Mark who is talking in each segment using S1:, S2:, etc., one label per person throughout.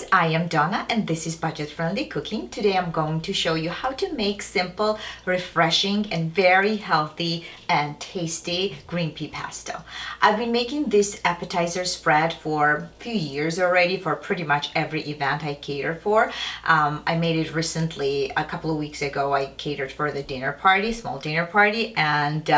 S1: guys, I am Donna and this is Budget Friendly Cooking. Today I'm going to show you how to make simple, refreshing, and very healthy and tasty green pea pesto. I've been making this appetizer spread for a few years already for pretty much every event I cater for. I made it recently, a couple of weeks ago. I catered for the dinner party, small dinner party, and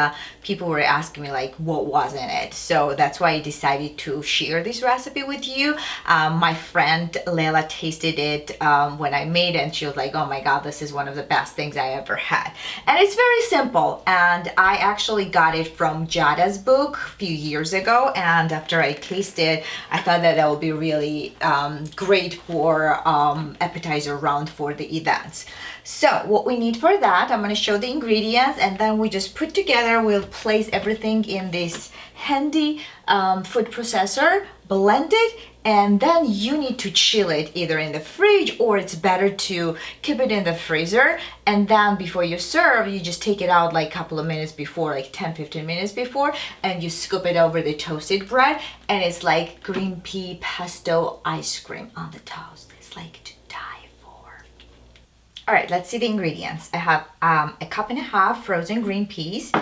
S1: people were asking me like what was in it. So that's why I decided to share this recipe with you. My friend Leila tasted it when I made it and she was like, oh my god, this is one of the best things I ever had. And it's very simple, and I actually got it from Jada's book a few years ago, and after I tasted, I thought that would be really great for appetizer round for the events. So what we need for that, I'm going to show the ingredients and then we just put together, we'll place everything in this handy food processor, blend it, and then you need to chill it either in the fridge or it's better to keep it in the freezer, and then before you serve you just take it out like a couple of minutes before, like 10-15 minutes before, and you scoop it over the toasted bread and it's like green pea pesto ice cream on the toast. It's like to die for. All right, let's see the ingredients. I have a cup and a half frozen green peas.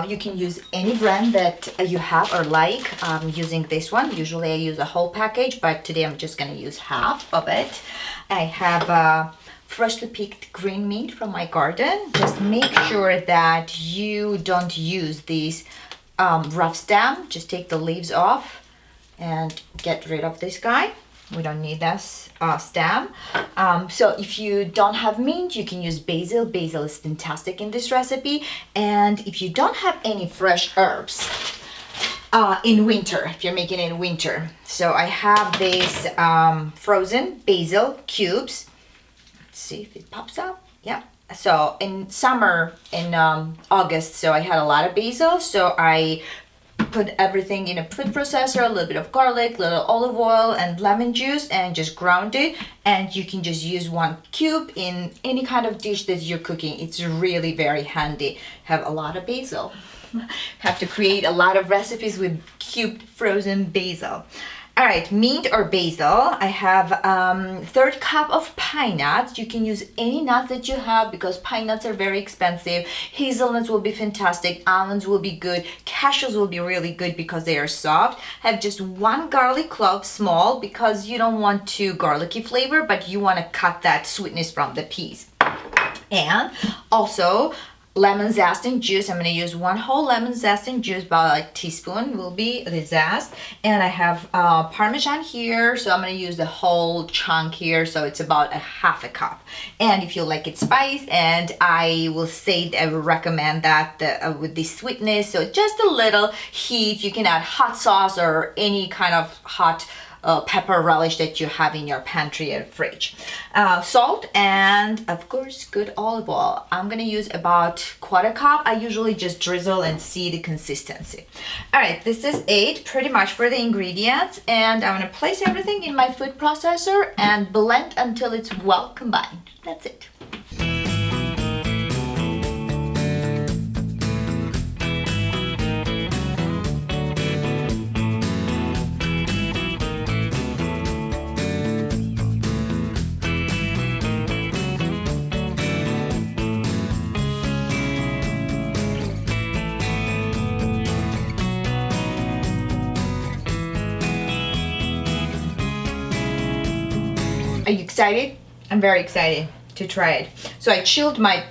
S1: You can use any brand that you have or like. I'm using this one. Usually I use a whole package, but today I'm just gonna use half of it. I have freshly picked green meat from my garden. Just make sure that you don't use these rough stem. Just take the leaves off and get rid of this guy. We don't need this stem. So if you don't have mint, you can use basil. Basil is fantastic in this recipe. And if you don't have any fresh herbs in winter, if you're making it in winter. So I have these frozen basil cubes. Let's see if it pops up. Yeah. So in summer, in August, so I had a lot of basil. So I put everything in a food processor, a little bit of garlic, little olive oil and lemon juice, and just ground it. And you can just use one cube in any kind of dish that you're cooking. It's really very handy. Have a lot of basil. Have to create a lot of recipes with cubed frozen basil. All right, mint or basil. I have third cup of pine nuts. You can use any nuts that you have because pine nuts are very expensive. Hazelnuts will be fantastic. Almonds will be good. Cashews will be really good because they are soft. I have just one garlic clove, small, because you don't want too garlicky flavor, but you want to cut that sweetness from the peas. And also lemon zest and juice. I'm going to use one whole lemon zest and juice, about a teaspoon will be the zest. And I have Parmesan here, so I'm going to use the whole chunk here, so it's about a half a cup. And if you like it spice, and I will say I will recommend that with the sweetness, so just a little heat. You can add hot sauce or any kind of hot pepper relish that you have in your pantry or fridge. Salt, and of course good olive oil. I'm gonna use about quarter cup. I usually just drizzle and see the consistency. All right, this is it pretty much for the ingredients, and I'm gonna place everything in my food processor and blend until it's well combined. That's it. Are you excited? I'm very excited to try it. So I chilled my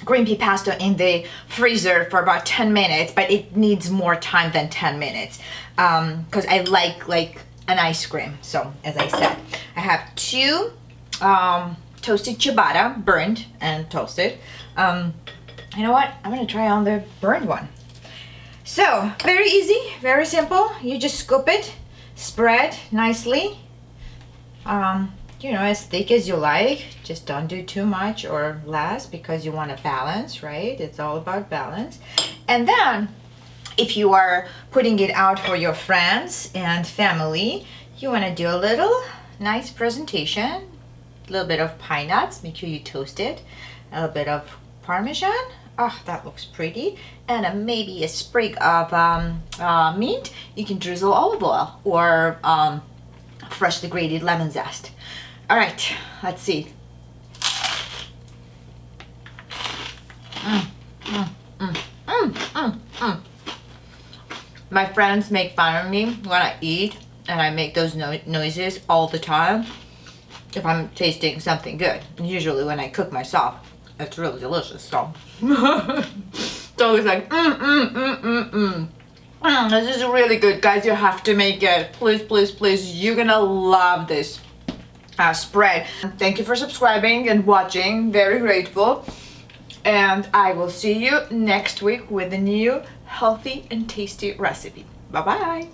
S1: green pea pesto in the freezer for about 10 minutes, but it needs more time than 10 minutes because I like an ice cream. So as I said, I have two toasted ciabatta, burned and toasted. You know what? I'm gonna try on the burned one. So very easy, very simple. You just scoop it, spread nicely. You know, as thick as you like. Just don't do too much or less because you want to balance, right? It's all about balance. And then if you are putting it out for your friends and family, you want to do a little nice presentation. A little bit of pine nuts, make sure you toast it. A little bit of Parmesan. Oh, that looks pretty. And maybe a sprig of mint. You can drizzle olive oil or freshly grated lemon zest. All right, let's see. My friends make fun of me when I eat and I make those noises all the time if I'm tasting something good. And usually when I cook myself, it's really delicious. So, so it's like, this is really good, guys. You have to make it. Please, please, please. You're gonna love this spread. Thank you for subscribing and watching. Very grateful. And I will see you next week with a new healthy and tasty recipe. Bye-bye.